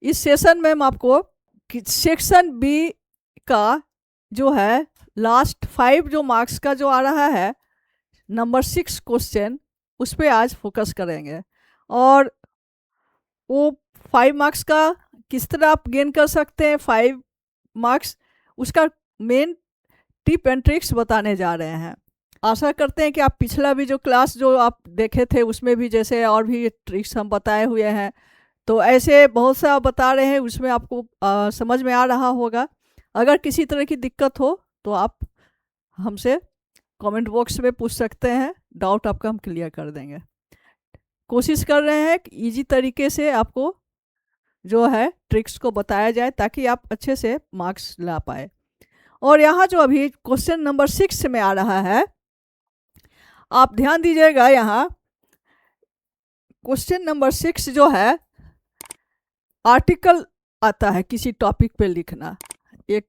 इस सेशन में हम आपको सेक्शन बी का जो है लास्ट 5 जो मार्क्स का जो आ रहा है नंबर 6 क्वेश्चन, उस पर आज फोकस करेंगे। और वो 5 मार्क्स का किस तरह आप गेन कर सकते हैं 5 मार्क्स, उसका मेन टिप एंड ट्रिक्स बताने जा रहे हैं। आशा करते हैं कि आप पिछला भी जो क्लास जो आप देखे थे उसमें भी जैसे और भी ट्रिक्स हम बताए हुए हैं, तो ऐसे बहुत सा बता रहे हैं, उसमें आपको समझ में आ रहा होगा। अगर किसी तरह की दिक्कत हो तो आप हमसे कमेंट बॉक्स में पूछ सकते हैं, डाउट आपका हम क्लियर कर देंगे। कोशिश कर रहे हैं कि ईजी तरीके से आपको जो है ट्रिक्स को बताया जाए ताकि आप अच्छे से मार्क्स ला पाए। और यहाँ जो अभी क्वेश्चन नंबर 6 में आ रहा है, आप ध्यान दीजिएगा। यहाँ क्वेश्चन नंबर 6 जो है आर्टिकल आता है किसी टॉपिक पे लिखना। एक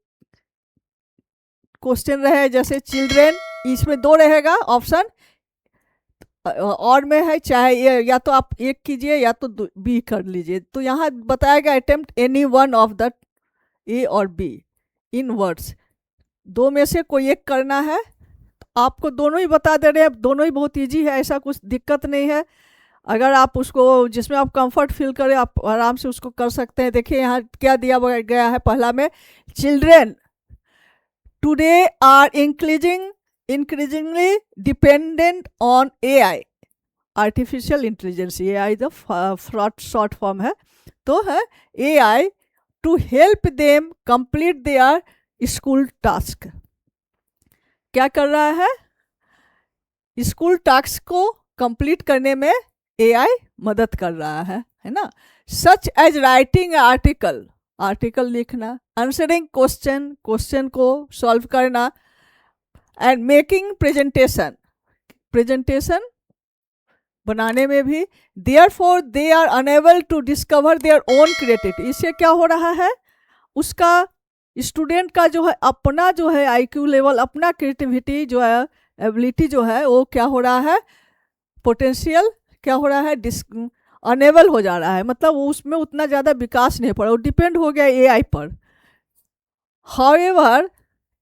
क्वेश्चन रहे जैसे चिल्ड्रेन, इसमें 2 रहेगा ऑप्शन, और में है चाहे ये या तो आप एक कीजिए या तो बी कर लीजिए। तो यहाँ बताएगा attempt any one of the ए और बी इन वर्ड्स, 2 में से कोई एक करना है। आपको दोनों ही बता दे रहे हैं, दोनों ही बहुत इजी है, ऐसा कुछ दिक्कत नहीं है। अगर आप उसको जिसमें आप कंफर्ट फील करें आप आराम से उसको कर सकते हैं। देखिए यहाँ क्या दिया गया है, पहला में children today are increasingly dependent on AI, artificial intelligence. AI the short form है, तो है AI to help them complete their school task. क्या कर रहा है, स्कूल टास्क को कंप्लीट करने में एआई मदद कर रहा है ना। Such as writing article, article लिखना, आंसरिंग क्वेश्चन, क्वेश्चन को सॉल्व करना, एंड मेकिंग प्रेजेंटेशन, प्रेजेंटेशन बनाने में भी। Therefore they are enable to discover their own creativity. इससे क्या हो रहा है, उसका स्टूडेंट का जो है अपना जो है आईक्यू लेवल, अपना क्रिएटिविटी जो है, एबिलिटी जो है, वो क्या हो रहा है, पोटेंशियल क्या हो रहा है, अनेबल हो जा रहा है। मतलब उसमें उतना ज़्यादा विकास नहीं पड़ा, वो डिपेंड हो गया एआई पर। However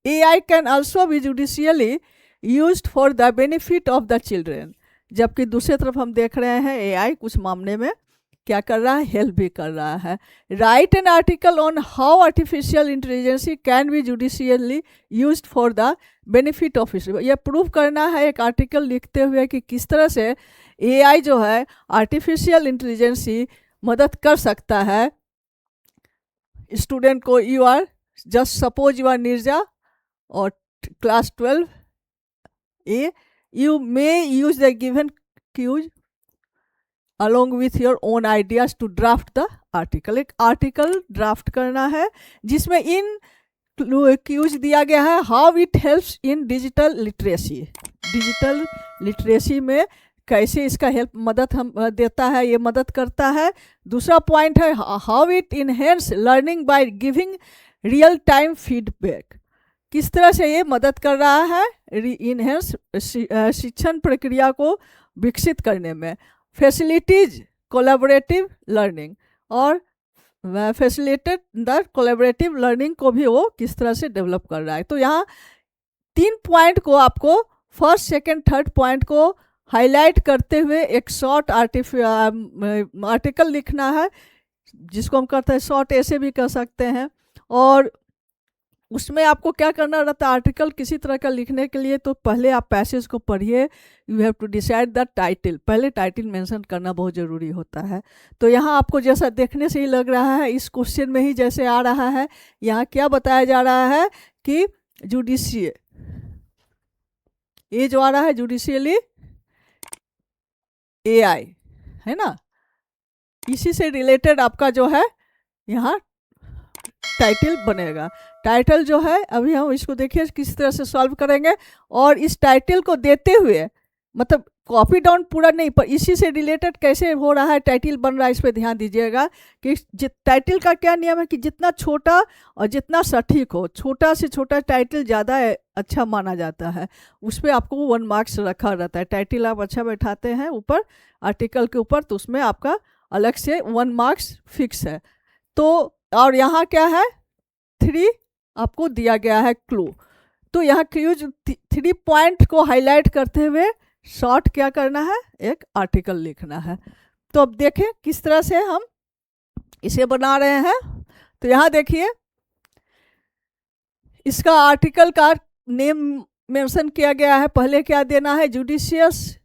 AI can also be judicially used for the benefit of the children. जबकि दूसरी तरफ हम देख रहे हैं एआई कुछ मामले में क्या कर रहा है, हेल्प भी कर रहा है। Right an article on how artificial intelligence can be judicially used for the benefit of history. यह प्रूव करना है एक आर्टिकल लिखते हुए कि किस तरह से एआई जो है आर्टिफिशियल इंटेलिजेंसी मदद कर सकता है स्टूडेंट को। You are just suppose you are Nirja और class 12 A, you may use the given cues along with your own ideas to draft the article। एक आर्टिकल ड्राफ्ट करना है जिसमें इन क्यूज दिया गया है, how it helps in digital literacy, digital literacy में कैसे इसका हेल्प मदद हम देता है, ये मदद करता है। दूसरा पॉइंट है how it enhance learning by giving real time feedback, किस तरह से ये मदद कर रहा है इनहेंस शिक्षण प्रक्रिया को विकसित करने में। फैसिलिटीज कोलैबोरेटिव लर्निंग, और फैसिलिटेट द कोलैबोरेटिव लर्निंग को भी वो किस तरह से डेवलप कर रहा है। तो यहाँ 3 पॉइंट को आपको फर्स्ट सेकंड थर्ड पॉइंट को हाईलाइट करते हुए एक शॉर्ट आर्टिकल लिखना है, जिसको हम कहते हैं शॉर्ट ऐसे भी कह सकते हैं। और उसमें आपको क्या करना रहता है, आर्टिकल किसी तरह का लिखने के लिए तो पहले आप पैसेज को पढ़िए, you have to decide the title, पहले टाइटल मेंशन करना बहुत ज़रूरी होता है। तो यहाँ आपको जैसा देखने से ही लग रहा है, इस क्वेश्चन में ही जैसे आ रहा है, यहाँ क्या बताया जा रहा है कि जुडिशियल, ये जो आ रहा है जुडिशियली एआई है ना, इसी से रिलेटेड आपका जो है यहाँ टाइटल बनेगा। टाइटल जो है अभी हम इसको देखिए किस तरह से सॉल्व करेंगे। और इस टाइटल को देते हुए मतलब कॉपी डाउन पूरा नहीं, पर इसी से रिलेटेड कैसे हो रहा है टाइटल बन रहा है, इस पर ध्यान दीजिएगा कि टाइटल का क्या नियम है कि जितना छोटा और जितना सटीक हो, छोटा से छोटा टाइटल ज़्यादा अच्छा माना जाता है, उस पर आपको 1 मार्क्स रखा रहता है। टाइटल आप अच्छा बैठाते हैं ऊपर आर्टिकल के ऊपर, तो उसमें आपका अलग से 1 मार्क्स फिक्स है। तो और यहाँ क्या है 3 आपको दिया गया है क्लू। तो यहाँ क्यूज 3 पॉइंट को हाईलाइट करते हुए शॉर्ट क्या करना है, एक आर्टिकल लिखना है। तो अब देखें किस तरह से हम इसे बना रहे हैं। तो यहाँ देखिए इसका आर्टिकल का नेम मेंशन किया गया है। पहले क्या देना है, judicious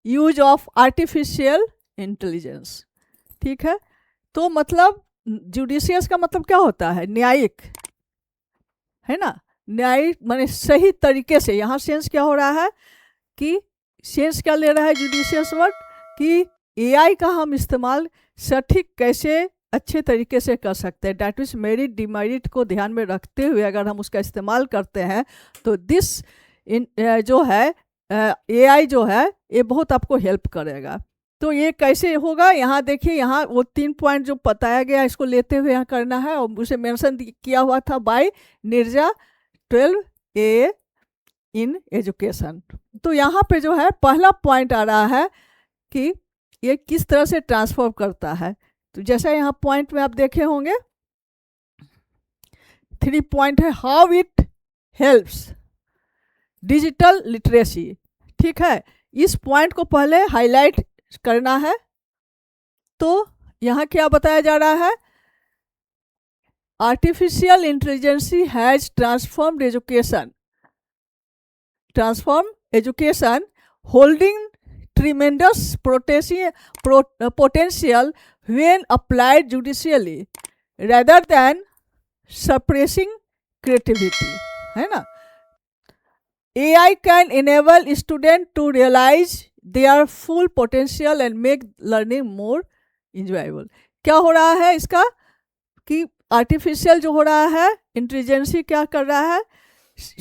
use of artificial intelligence. ठीक है, तो मतलब जुडिशियस का मतलब क्या होता है, न्यायिक, है ना। न्यायिक माने सही तरीके से। यहाँ सेंस क्या हो रहा है कि सेंस क्या ले रहा है जुडिशियस वर्ड, कि एआई का हम इस्तेमाल सटीक कैसे अच्छे तरीके से कर सकते हैं। डैट मीन्स मेरिट डिमेरिट को ध्यान में रखते हुए अगर हम उसका इस्तेमाल करते हैं तो जो है एआई जो है ये बहुत आपको हेल्प करेगा। तो ये कैसे होगा, यहाँ देखिए, यहाँ वो 3 पॉइंट जो बताया गया इसको लेते हुए यहाँ करना है। और उसे मेंशन किया हुआ था bye Nirja 12A in education. तो यहाँ पे जो है पहला पॉइंट आ रहा है कि ये किस तरह से ट्रांसफॉर्म करता है। तो जैसा यहाँ पॉइंट में आप देखे होंगे 3 पॉइंट है, how it helps digital literacy. ठीक है, इस पॉइंट को पहले हाईलाइट करना है। तो यहाँ क्या बताया जा रहा है, artificial intelligence has transform education holding tremendous potential when applied judicially rather than suppressing creativity, है ना। AI can enable students to realize their full potential and make learning more enjoyable। क्या हो रहा है इसका कि आर्टिफिशियल जो हो रहा है इंटेलिजेंसी क्या कर रहा है,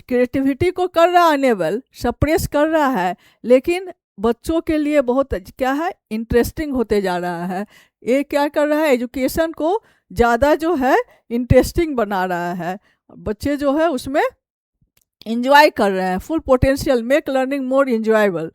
क्रिएटिविटी को कर रहा है अनेबल, सप्रेस कर रहा है, लेकिन बच्चों के लिए बहुत क्या है इंटरेस्टिंग होते जा रहा है। ये क्या कर रहा है, एजुकेशन को ज़्यादा जो है इंटरेस्टिंग बना रहा है। बच्चे जो है उसमें इंजॉय कर रहे हैं। Full potential make learning more enjoyable.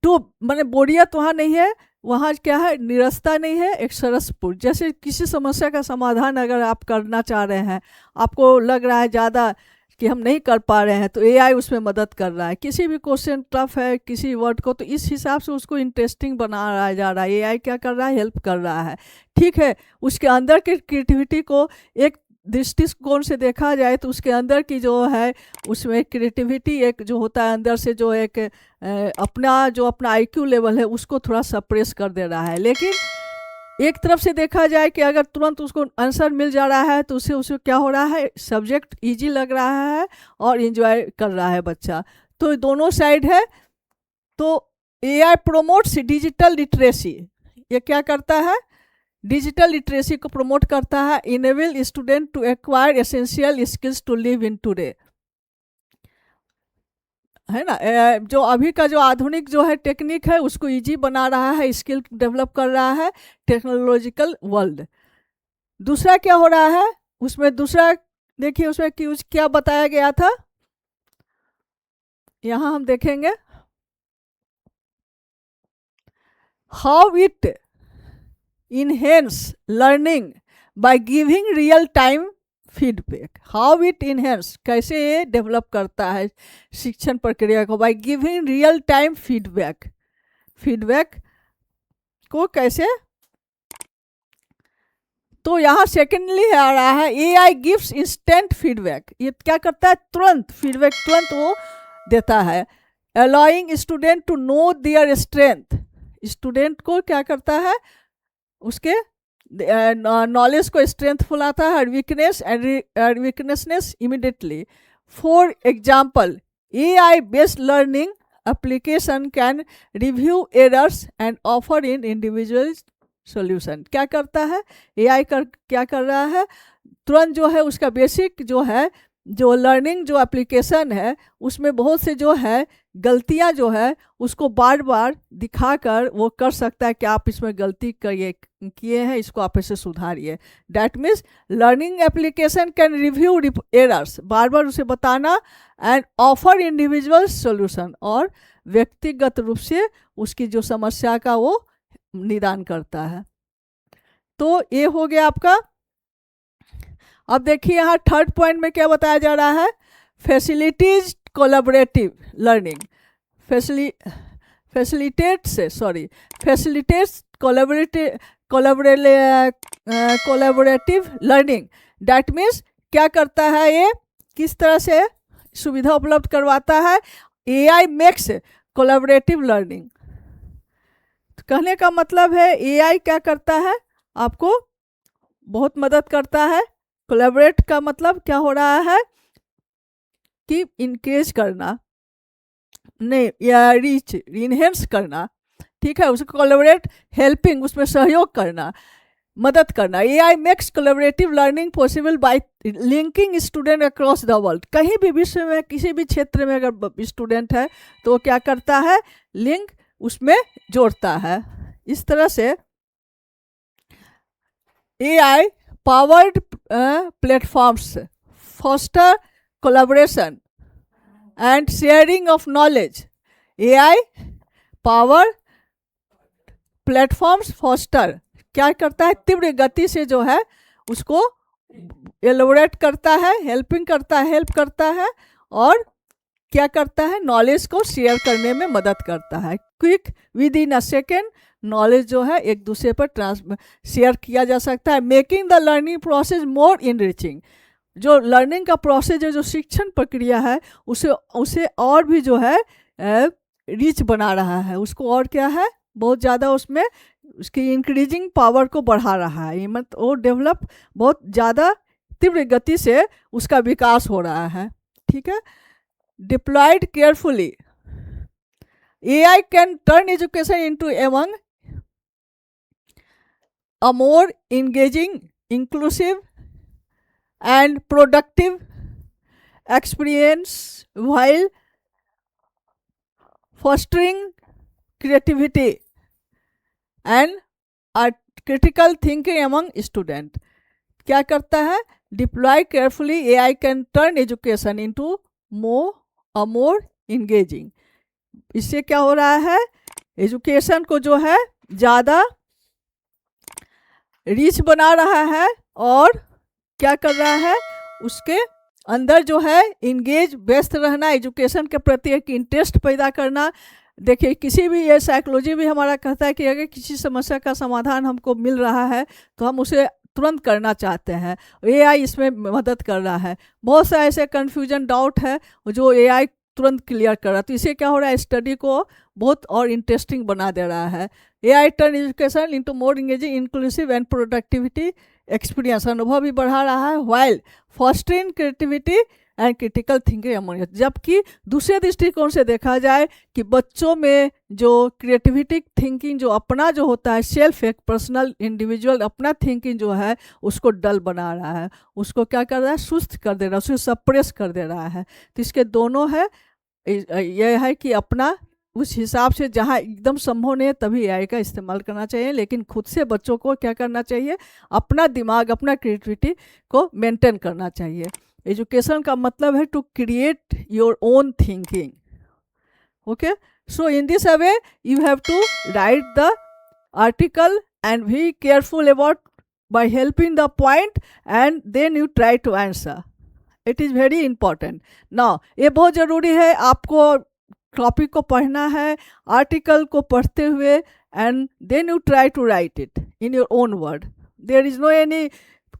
तो मैंने बोरियत वहाँ नहीं है, वहाँ क्या है निरस्ता नहीं है, एक सरसपुर। जैसे किसी समस्या का समाधान अगर आप करना चाह रहे हैं, आपको लग रहा है ज़्यादा कि हम नहीं कर पा रहे हैं, तो एआई उसमें मदद कर रहा है। किसी भी क्वेश्चन टफ है किसी वर्ड को, तो इस हिसाब से उसको इंटरेस्टिंग बना रहा जा रहा है। एआई क्या कर रहा है, हेल्प कर रहा है। ठीक है, उसके अंदर के क्रिएटिविटी को एक दृष्टिकोण से देखा जाए तो उसके अंदर की जो है उसमें क्रिएटिविटी एक जो होता है अंदर से, जो एक अपना आईक्यू लेवल है उसको थोड़ा सप्रेस कर दे रहा है। लेकिन एक तरफ से देखा जाए कि अगर तुरंत उसको आंसर मिल जा रहा है तो उसे क्या हो रहा है, सब्जेक्ट इजी लग रहा है और एंजॉय कर रहा है बच्चा। तो दोनों साइड है। तो एआई प्रोमोट्स डिजिटल लिटरेसी। ये क्या करता है, डिजिटल लिटरेसी को प्रमोट करता है। Enable student to acquire essential skills to live in today, है ना। जो अभी का जो आधुनिक जो है टेक्निक है उसको इजी बना रहा है, स्किल डेवलप कर रहा है टेक्नोलॉजिकल वर्ल्ड। दूसरा क्या हो रहा है उसमें, दूसरा देखिए उसमें क्या बताया गया था, यहाँ हम देखेंगे how it enhance learning by giving real time feedback. How it enhance, कैसे ये डेवलप करता है शिक्षण प्रक्रिया को, by giving real time feedback को कैसे। तो यहाँ सेकेंडली आ रहा है एआई गिव्स इंस्टेंट फीडबैक। ये क्या करता है, तुरंत फीडबैक तुरंत वो देता है। Allowing student to know their strength, student को क्या करता है उसके नॉलेज को स्ट्रेंथफुल आता है, वीकनेसनेस immediately. For example AI based learning application can review errors and offer in individual solution. क्या करता है एआई क्या कर रहा है, तुरंत जो है उसका बेसिक जो है जो लर्निंग जो एप्लीकेशन है उसमें बहुत से जो है गलतियां जो है उसको बार बार दिखाकर वो कर सकता है कि आप इसमें गलती किए हैं, इसको आप इसे सुधारिए। That means learning application can review errors, बार बार उसे बताना, एंड ऑफर इंडिविजुअल सॉल्यूशन, और व्यक्तिगत रूप से उसकी जो समस्या का वो निदान करता है। तो ये हो गया आपका अब देखिए यहाँ थर्ड पॉइंट में क्या बताया जा रहा है, facilities collaborative learning, facilitates collaborative learning. That means क्या करता है, ये किस तरह से सुविधा उपलब्ध करवाता है, एआई मेक्स कोलैबोरेटिव लर्निंग। कहने का मतलब है एआई क्या करता है, आपको बहुत मदद करता है। कोलैबोरेट का मतलब क्या हो रहा है कि इंक्रीज करना, नहीं या रीच इनहेंस करना, ठीक है, उसको कोलैबोरेट हेल्पिंग, उसमें सहयोग करना, मदद करना। AI makes collaborative learning possible by linking student across the world. कहीं भी विश्व में किसी भी क्षेत्र में अगर स्टूडेंट है तो वो क्या करता है, लिंक उसमें जोड़ता है। इस तरह से AI powered platforms foster collaboration and sharing of knowledge. AI power platforms foster क्या करता है, तीव्र गति से जो है उसको एलोबरेट करता है, हेल्प करता है और क्या करता है, नॉलेज को शेयर करने में मदद करता है। Quick with in a second knowledge जो है एक दूसरे पर शेयर किया जा सकता है। Making the learning process more enriching. जो लर्निंग का प्रोसेस है, जो शिक्षण प्रक्रिया है, उसे और भी जो है रिच बना रहा है, उसको और क्या है, बहुत ज़्यादा उसमें उसकी इंक्रीजिंग पावर को बढ़ा रहा है। मतलब वो डेवलप बहुत ज़्यादा तीव्र गति से उसका विकास हो रहा है, ठीक है। Deployed carefully AI can turn education into among a more engaging, inclusive and productive experience while fostering creativity and a critical thinking among students. क्या करता है, deploy carefully AI can turn education into a more engaging। इससे क्या हो रहा है, education को जो है ज़्यादा रिच बना रहा है और क्या कर रहा है, उसके अंदर जो है इंगेज, व्यस्त रहना, एजुकेशन के प्रति एक इंटरेस्ट पैदा करना। देखिए किसी भी, ये साइकोलॉजी भी हमारा कहता है कि अगर किसी समस्या का समाधान हमको मिल रहा है तो हम उसे तुरंत करना चाहते हैं, एआई इसमें मदद कर रहा है। बहुत सा ऐसे कन्फ्यूजन, डाउट है जो एआई तुरंत क्लियर कर रहा है। तो इससे क्या हो रहा है, स्टडी को बहुत और इंटरेस्टिंग बना दे रहा है। AI turn education into more engaging, inclusive and productivity experience, अनुभव भी बढ़ा रहा है, while fostering creativity and critical thinking among. जबकि दूसरे दृष्टिकोण से देखा जाए कि बच्चों में जो क्रिएटिविटी थिंकिंग जो अपना जो होता है, सेल्फ एक पर्सनल इंडिविजुअल अपना थिंकिंग जो है उसको डल बना रहा है, उसको क्या कर रहा है, सुस्त कर दे रहा है, उसको सप्रेस कर दे रहा है। तो इसके दोनों है, यह है कि अपना उस हिसाब से जहाँ एकदम संभव नहीं है तभी एआई का इस्तेमाल करना चाहिए, लेकिन खुद से बच्चों को क्या करना चाहिए, अपना दिमाग, अपना क्रिएटिविटी को मेंटेन करना चाहिए। एजुकेशन का मतलब है to create your own thinking. Okay, so in this way you have to write the article and be careful about by helping the point and then you try to answer. It is very important. Now ये बहुत ज़रूरी है, आपको topic को पढ़ना है, article को पढ़ते हुए, and then you try to write it in your own word. There is no any,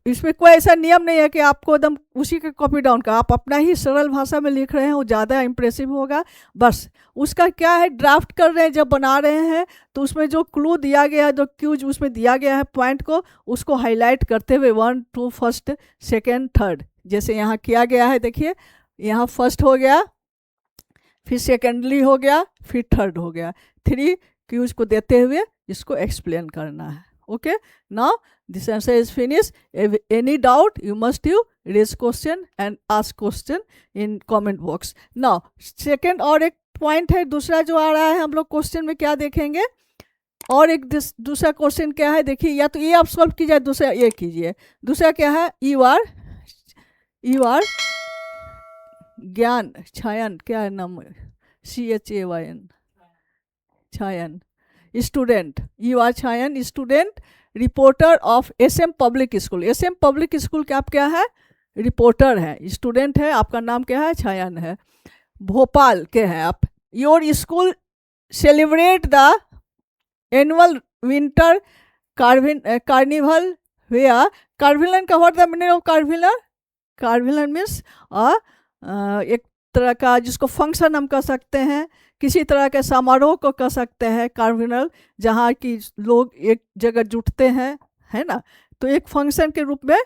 इसमें कोई ऐसा नियम नहीं है कि आपको एकदम उसी का कॉपी डाउन का, आप अपना ही सरल भाषा में लिख रहे हैं, वो ज़्यादा इंप्रेसिव होगा। बस उसका क्या है, ड्राफ्ट कर रहे हैं, जब बना रहे हैं तो उसमें जो क्लू दिया गया है, जो क्यूज उसमें दिया गया है पॉइंट को, उसको हाईलाइट करते हुए 1 2 फर्स्ट सेकेंड थर्ड, जैसे यहाँ किया गया है। देखिए यहाँ फर्स्ट हो गया, फिर सेकेंडली हो गया, फिर थर्ड हो गया, 3 क्यूज को देते हुए इसको एक्सप्लेन करना है। Okay, now this answer is finish. Any doubt you must you raise question and ask question in comment box. Now second और एक पॉइंट है दूसरा जो आ रहा है, हम लोग क्वेश्चन में क्या देखेंगे, और एक दूसरा क्वेश्चन क्या है, देखिए या तो ये आप सॉल्व कीजिए, दूसरा ये कीजिए। दूसरा क्या है, यू आर ज्ञान छायन, क्या है नाम, CHAYN, Chhayan student, you are Chhayan student reporter of SM public school. SM public school के आप क्या है, रिपोर्टर है, स्टूडेंट है, आपका नाम क्या है, छायन है, भोपाल के हैं आप। Your school celebrate the annual winter carnival where. Carnival का what the meaning of carnival? Carnival means एक तरह का जिसको फंक्शन हम कह सकते हैं, किसी तरह के समारोह को कह सकते हैं कार्निवल, जहाँ की लोग एक जगह जुटते हैं, है ना। तो एक फंक्शन के रूप में,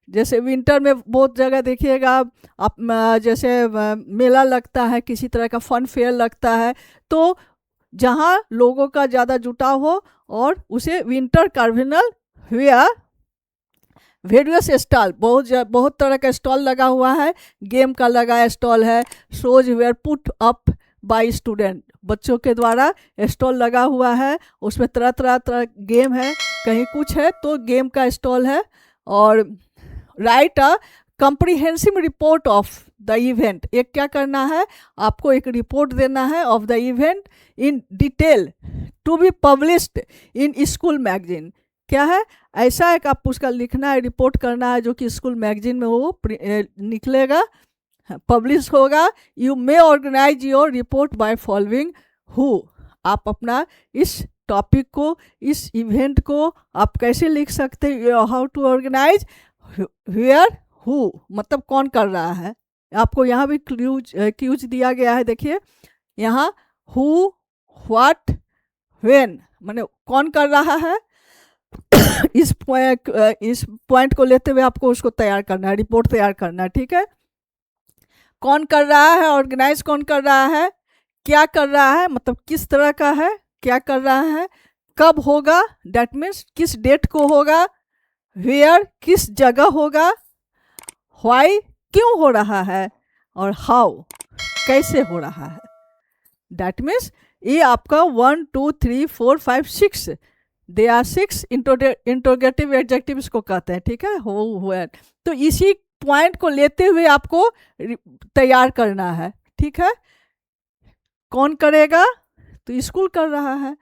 जैसे विंटर में बहुत जगह देखिएगा आप, जैसे मेला लगता है, किसी तरह का फन फेयर लगता है, तो जहाँ लोगों का ज़्यादा जुटाव हो, और उसे विंटर कार्निवल हुआ। वेरियस स्टॉल, बहुत तरह का स्टॉल लगा हुआ है, गेम का लगा स्टॉल है, shows were put up by student, बच्चों के द्वारा स्टॉल लगा हुआ है, उसमें तरह तरह गेम है, कहीं कुछ है तो गेम का स्टॉल है। और write a comprehensive report of the event, एक क्या करना है, आपको एक रिपोर्ट देना है of the event in detail to be published in school magazine. क्या है, ऐसा एक आप उसका लिखना है, रिपोर्ट करना है, जो कि स्कूल मैगजीन में वो निकलेगा, पब्लिश होगा। You may organise your report by following who, आप अपना इस टॉपिक को, इस इवेंट को आप कैसे लिख सकते हैं, how to organise, where, who मतलब कौन कर रहा है। आपको यहाँ भी क्यूज दिया गया है, देखिए यहाँ हु, व्हाट, व्हेन, माने कौन कर रहा है। इस पॉइंट को लेते हुए आपको उसको तैयार करना है, रिपोर्ट तैयार करना है, ठीक है। कौन कर रहा है, ऑर्गेनाइज कौन कर रहा है, क्या कर रहा है, मतलब किस तरह का है, क्या कर रहा है, कब होगा, डेट मीन्स किस डेट को होगा, वेयर किस जगह होगा, व्हाई क्यों हो रहा है, और हाउ कैसे हो रहा है। डेट मीन्स ये आपका 1 2 3 4 5 6, दे आर 6 इंटरोगेटिव एडजेक्टिव्स को कहते हैं, ठीक है, हो। तो इसी पॉइंट को लेते हुए आपको तैयार करना है, ठीक है। कौन करेगा, तो स्कूल कर रहा है।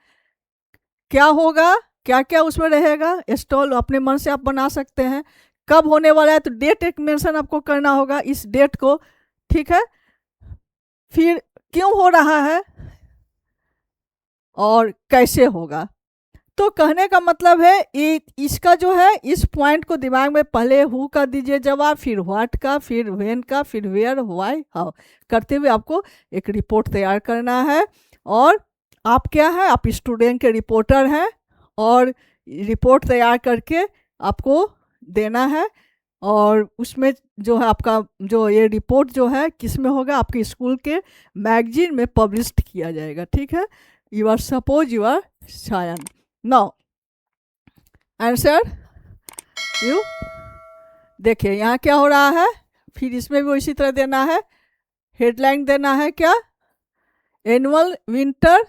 क्या होगा, क्या क्या उसमें रहेगा, स्टॉल अपने मन से आप बना सकते हैं। कब होने वाला है, तो डेट एक मेंशन आपको करना होगा, इस डेट को, ठीक है। फिर क्यों हो रहा है और कैसे होगा। तो कहने का मतलब है इसका जो है, इस पॉइंट को दिमाग में पहले हु का दीजिए जवाब, फिर व्हाट का, फिर व्हेन का, फिर वेयर, व्हाई, हाउ करते हुए आपको एक रिपोर्ट तैयार करना है। और आप क्या है, आप स्टूडेंट के रिपोर्टर हैं, और रिपोर्ट तैयार करके आपको देना है। और उसमें जो है आपका जो ये रिपोर्ट जो है किस में होगा, आपके स्कूल के मैगजीन में पब्लिश किया जाएगा, ठीक है। You are suppose you are Sayan. Now answer you देखिए यहाँ क्या हो रहा है, फिर इसमें भी इसी तरह देना है, हेडलाइन देना है क्या, annual winter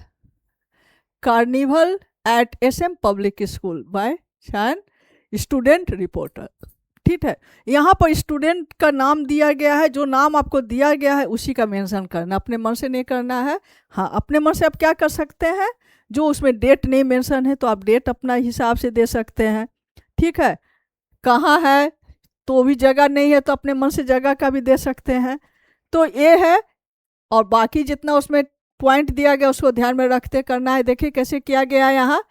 carnival at SM public school by Sayan student reporter, ठीक है। यहाँ पर स्टूडेंट का नाम दिया गया है, जो नाम आपको दिया गया है उसी का मेंशन करना, अपने मन से नहीं करना है। हाँ, अपने मन से आप क्या कर सकते हैं, जो उसमें डेट नहीं मेंशन है तो आप डेट अपना हिसाब से दे सकते हैं, ठीक है। कहाँ है, तो भी जगह नहीं है तो अपने मन से जगह का भी दे सकते हैं। तो ये है, और बाकी जितना उसमें पॉइंट दिया गया उसको ध्यान में रखते करना है। देखिए कैसे किया गया है, यहाँ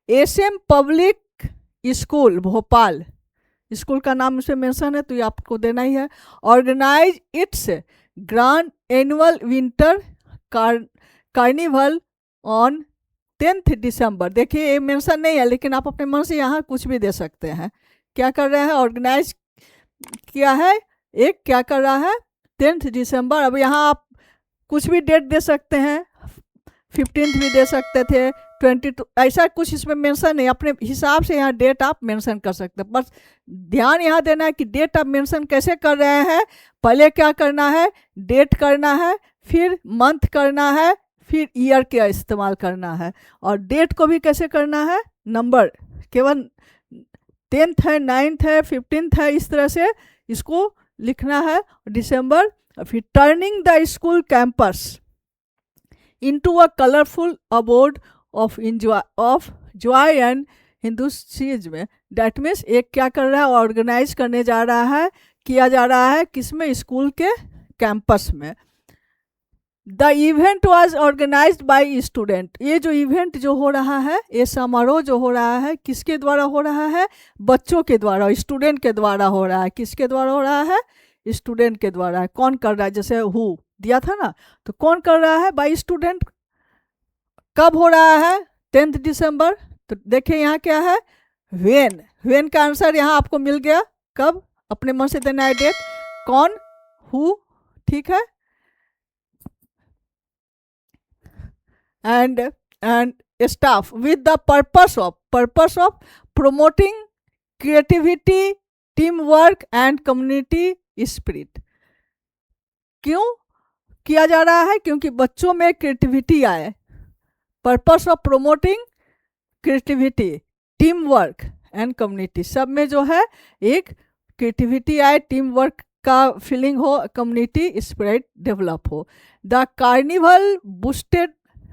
SM public school Bhopal, school का नाम उसमें मेंशन है तो ये आपको देना ही है। Organise it's grand annual winter carnival on 10 December. देखिए ये मेंशन नहीं है, लेकिन आप अपने मन से यहाँ कुछ भी दे सकते हैं। क्या कर रहे हैं, ऑर्गेनाइज किया है, एक क्या कर रहा है 10 दिसंबर। अब यहाँ आप कुछ भी डेट दे सकते हैं, 15 भी दे सकते थे, 22, ऐसा कुछ इसमें मेंशन नहीं, अपने हिसाब से यहाँ डेट आप मेंशन कर सकते हैं। बस ध्यान यहाँ देना है कि डेट आप मेंशन कैसे कर रहे हैं। पहले क्या करना है, डेट करना है, फिर मंथ करना है, फिर ईयर का इस्तेमाल करना है। और डेट को भी कैसे करना है, नंबर, केवल 10th है, 9th है, 15th है, इस तरह से इसको लिखना है, दिसंबर। फिर turning the school campus into a colorful abode of joy and Hinduism में। डैट मीन्स एक क्या कर रहा है, ऑर्गेनाइज करने जा रहा है, किया जा रहा है किसमें, स्कूल के कैंपस में। The event was organise by student. ये जो इवेंट जो हो रहा है, ये समारोह जो हो रहा है, किसके द्वारा हो रहा है, बच्चों के द्वारा, स्टूडेंट के द्वारा हो रहा है। किसके द्वारा हो रहा है, स्टूडेंट के द्वारा है। कौन कर रहा है, जैसे हु दिया था ना, तो कौन कर रहा है, बाई स्टूडेंट। कब हो रहा है, 10 दिसंबर। तो देखिए यहाँ क्या है, वेन का आंसर यहाँ आपको मिल गया। कब, अपने मन से देना है डेट। कौन, हु, ठीक है। and staff with the purpose of promoting creativity, teamwork and community spirit। क्यों किया जा रहा है, क्योंकि बच्चों में क्रिएटिविटी आए। Purpose of promoting creativity, team work and community, सब में जो है एक क्रिएटिविटी आए, टीम वर्क का फीलिंग हो, कम्युनिटी स्पिरिट डेवलप हो। The carnival boosted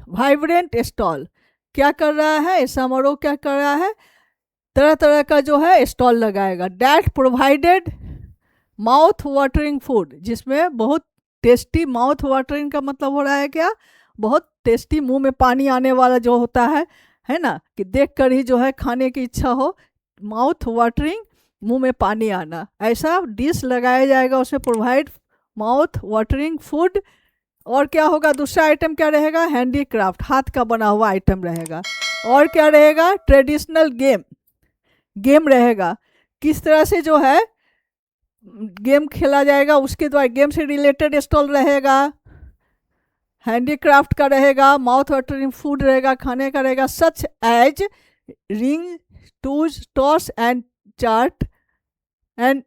vibrant stall, क्या कर रहा है, समारोह क्या कर रहा है, तरह तरह का जो है स्टॉल लगाएगा। That provided mouth watering food, जिसमें बहुत टेस्टी, माउथ वाटरिंग का मतलब हो रहा है क्या, बहुत टेस्टी, मुंह में पानी आने वाला जो होता है ना, कि देख कर ही जो है खाने की इच्छा हो। माउथ वाटरिंग, मुंह में पानी आना, ऐसा डिश लगाया जाएगा उसमें, प्रोवाइड माउथ वाटरिंग फूड। और क्या होगा, दूसरा आइटम क्या रहेगा, हैंडीक्राफ्ट, हाथ का बना हुआ आइटम रहेगा। और क्या रहेगा, ट्रेडिशनल गेम रहेगा। किस तरह से जो है गेम खेला जाएगा, उसके द्वारा गेम से रिलेटेड स्टॉल रहेगा, हैंडीक्राफ्ट का रहेगा, माउथ वाटरिंग फूड रहेगा, खाने का रहेगा। Such as ring, twos, toss and chart and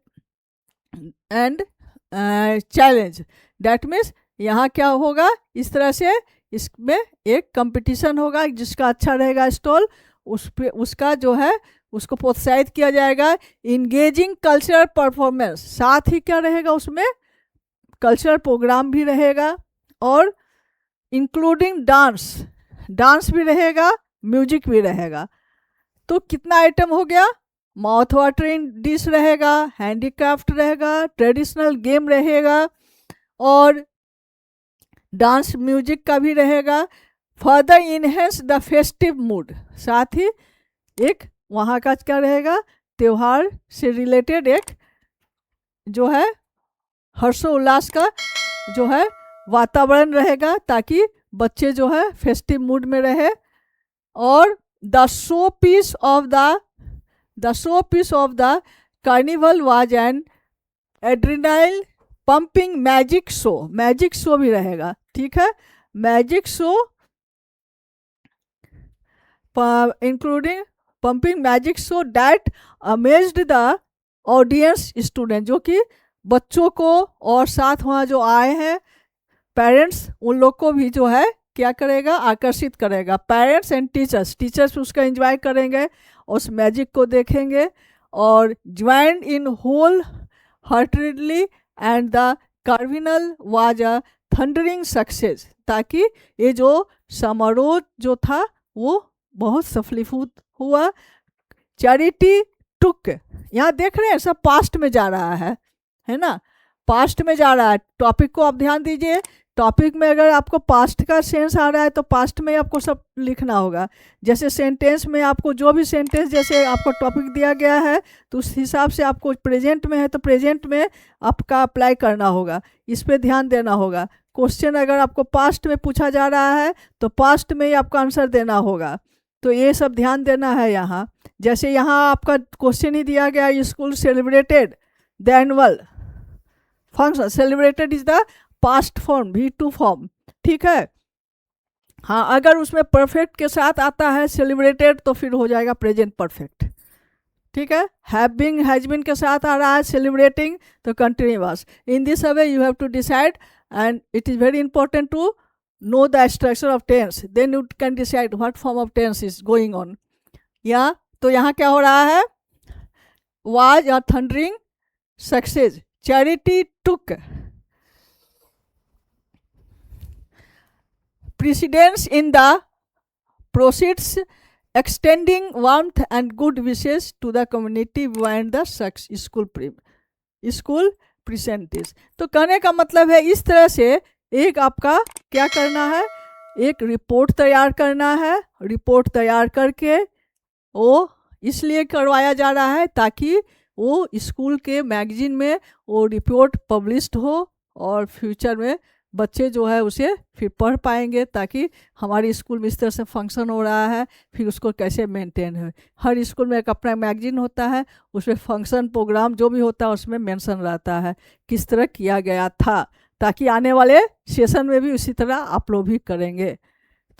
challenge. That means यहाँ क्या होगा, इस तरह से इसमें एक कंपटीशन होगा, जिसका अच्छा रहेगा स्टॉल, उस पे उसका जो है उसको प्रोत्साहित किया जाएगा। इंगेजिंग कल्चरल परफॉर्मेंस, साथ ही क्या रहेगा उसमें, कल्चरल प्रोग्राम भी रहेगा, और इंक्लूडिंग डांस भी रहेगा, म्यूजिक भी रहेगा। तो कितना आइटम हो गया, माउथ वाटरिंग डिश रहेगा, हैंडीक्राफ्ट रहेगा, ट्रेडिशनल गेम रहेगा, और डांस म्यूजिक का भी रहेगा। Further enhance the festive mood, साथ ही एक वहाँ का क्या रहेगा, त्यौहार से रिलेटेड एक जो है हर्षोल्लास का जो है वातावरण रहेगा, ताकि बच्चे जो है फेस्टिव मूड में रहे। और the show piece of the carnival was an adrenaline pumping magic show भी रहेगा, ठीक है। Magic show including pumping magic show that amazed the audience student, जो कि बच्चों को और साथ वहाँ जो आए हैं पेरेंट्स, उन लोग को भी जो है क्या करेगा, आकर्षित करेगा। पेरेंट्स एंड टीचर्स उसका एंजॉय करेंगे, उस मैजिक को देखेंगे, और join in wholeheartedly and the carnival was a thundering success, ताकि ये जो समारोह जो था वो बहुत सफलीभूत हुआ। चैरिटी टुक, यहाँ देख रहे हैं सब पास्ट में जा रहा है ना, पास्ट में जा रहा है। टॉपिक को आप ध्यान दीजिए, टॉपिक में अगर आपको पास्ट का सेंस आ रहा है तो पास्ट में आपको सब लिखना होगा। जैसे सेंटेंस में आपको जो भी सेंटेंस जैसे आपको टॉपिक दिया गया है तो उस हिसाब से आपको प्रेजेंट में है तो प्रेजेंट में आपका अप्लाई करना होगा, इस पर ध्यान देना होगा। क्वेश्चन अगर आपको पास्ट में पूछा जा रहा है तो पास्ट में ही आपका आंसर देना होगा, तो ये सब ध्यान देना है यहाँ। जैसे यहाँ आपका क्वेश्चन ही दिया गया, school celebrated the annual function, celebrated is the past form, V2 form, ठीक है। हाँ, अगर उसमें परफेक्ट के साथ आता है सेलिब्रेटेड तो फिर हो जाएगा प्रेजेंट परफेक्ट, ठीक है। हैविंग हैजबिन के साथ आ रहा है सेलिब्रेटिंग तो continuous. In this way you have to decide, and it is very important to know the structure of tense, then you can decide what form of tense is going on। या तो यहाँ क्या हो रहा है, was a thundering success, charity took precedence in the proceeds extending warmth and good wishes to the community behind the school patronage. तो कहने का मतलब है इस तरह से एक आपका क्या करना है, एक रिपोर्ट तैयार करना है। रिपोर्ट तैयार करके वो इसलिए करवाया जा रहा है ताकि वो स्कूल के मैगजीन में वो रिपोर्ट पब्लिश्ड हो और फ्यूचर में बच्चे जो है उसे फिर पढ़ पाएंगे, ताकि हमारे स्कूल में इस तरह से फंक्शन हो रहा है फिर उसको कैसे मेंटेन है। हर स्कूल में एक अपना मैगजीन होता है, उसमें फंक्शन प्रोग्राम जो भी होता है उसमें मेंशन रहता है किस तरह किया गया था, ताकि आने वाले सेशन में भी उसी तरह आप लोग भी करेंगे।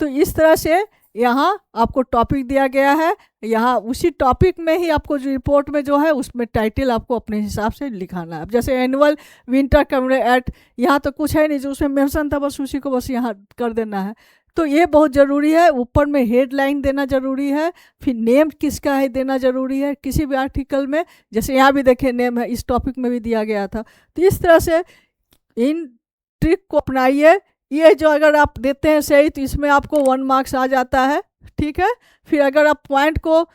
तो इस तरह से यहाँ आपको टॉपिक दिया गया है, यहाँ उसी टॉपिक में ही आपको जो रिपोर्ट में जो है उसमें टाइटल आपको अपने हिसाब से लिखाना है। अब जैसे एनुअल विंटर कमेमोरेट एक्ट, यहाँ तो कुछ है नहीं, जो उसमें मेंशन था बस उसी को बस यहाँ कर देना है। तो ये बहुत ज़रूरी है। ऊपर में हेडलाइन देना ज़रूरी है, फिर नेम किसका है देना ज़रूरी है किसी भी आर्टिकल में। जैसे यहाँ भी देखें नेम है, इस टॉपिक में भी दिया गया था। तो इस तरह से इन ट्रिक को अपनाइए। ये जो अगर आप देते हैं सही तो इसमें आपको 1 मार्क्स आ जाता है, ठीक है। फिर अगर आप पॉइंट को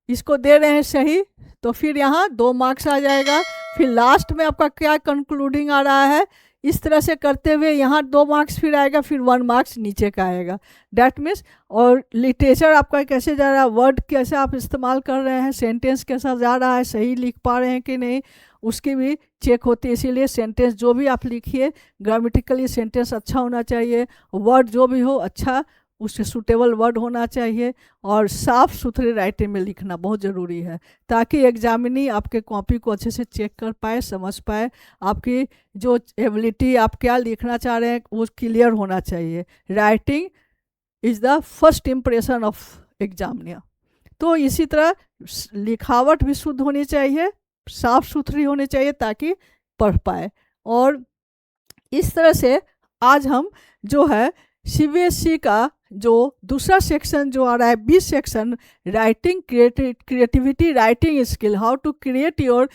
इसको दे रहे हैं सही तो फिर यहाँ 2 मार्क्स आ जाएगा। फिर लास्ट में आपका क्या कंक्लूडिंग आ रहा है, इस तरह से करते हुए यहाँ 2 मार्क्स फिर आएगा, फिर 1 मार्क्स नीचे का आएगा। डैट मीन्स और लिटरेचर आपका कैसे जा रहा है, वर्ड कैसे आप इस्तेमाल कर रहे हैं, सेंटेंस कैसा जा रहा है, सही लिख पा रहे हैं कि नहीं, उसकी भी चेक होती है। इसीलिए सेंटेंस जो भी आप लिखिए ग्रामेटिकली सेंटेंस अच्छा होना चाहिए, वर्ड जो भी हो अच्छा उससे सूटेबल वर्ड होना चाहिए, और साफ़ सुथरे राइटिंग में लिखना बहुत ज़रूरी है, ताकि एग्जामिनी आपके कॉपी को अच्छे से चेक कर पाए, समझ पाए, आपकी जो एबिलिटी आप क्या लिखना चाह रहे हैं वो क्लियर होना चाहिए। Writing is the first impression of examiner. तो इसी तरह लिखावट भी शुद्ध होनी चाहिए, साफ सुथरी होनी चाहिए ताकि पढ़ पाए। और इस तरह से आज हम जो है सीबीएसई का जो दूसरा सेक्शन जो आ रहा है 20 section, writing creativity writing skill, how to create your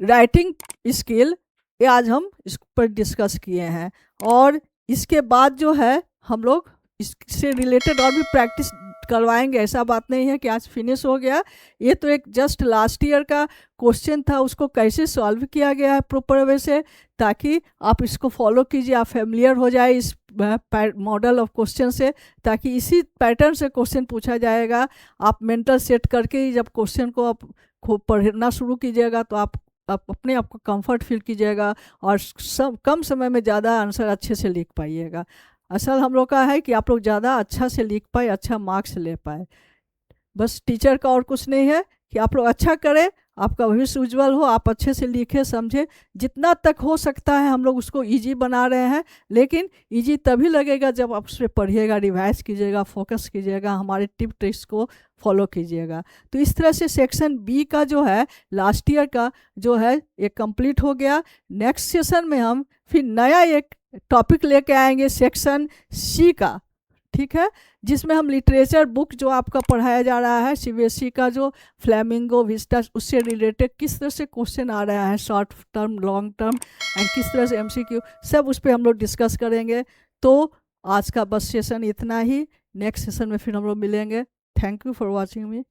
writing skill, ये आज हम इस पर डिस्कस किए हैं। और इसके बाद जो है हम लोग इससे रिलेटेड और भी प्रैक्टिस करवाएंगे। ऐसा बात नहीं है कि आज फिनिश हो गया, ये तो एक जस्ट लास्ट ईयर का क्वेश्चन था, उसको कैसे सॉल्व किया गया है प्रॉपर वे से, ताकि आप इसको फॉलो कीजिए, आप फैमिलियर हो जाए इस मॉडल ऑफ क्वेश्चन से, ताकि इसी पैटर्न से क्वेश्चन पूछा जाएगा। आप मेंटल सेट करके ही जब क्वेश्चन को आप खूब पढ़ना शुरू कीजिएगा तो आप अपने आप को कंफर्ट फील कीजिएगा और कम समय में ज़्यादा आंसर अच्छे से लिख पाइएगा। असल हम लोग का है कि आप लोग ज़्यादा अच्छा से लिख पाए, अच्छा मार्क्स ले पाए। बस टीचर का और कुछ नहीं है कि आप लोग अच्छा करें, आपका भविष्य उज्जवल हो, आप अच्छे से लिखें समझें। जितना तक हो सकता है हम लोग उसको इजी बना रहे हैं, लेकिन इजी तभी लगेगा जब आप उस पर पढ़िएगा, रिवाइज कीजिएगा, फोकस कीजिएगा, हमारे टिप ट्रिक्स को फॉलो कीजिएगा। तो इस तरह से सेक्शन बी का जो है लास्ट ईयर का जो है ये कंप्लीट हो गया। नेक्स्ट सेशन में हम फिर नया एक टॉपिक लेके आएंगे सेक्शन सी का, ठीक है, जिसमें हम लिटरेचर बुक जो आपका पढ़ाया जा रहा है सीबीएसई का जो फ्लैमिंगो विस्टा, उससे रिलेटेड किस तरह से क्वेश्चन आ रहा है, short term long term and किस तरह से एमसीक्यू, सब उस पर हम लोग डिस्कस करेंगे। तो आज का बस सेशन इतना ही, नेक्स्ट सेशन में फिर हम लोग मिलेंगे। Thank you for watching me.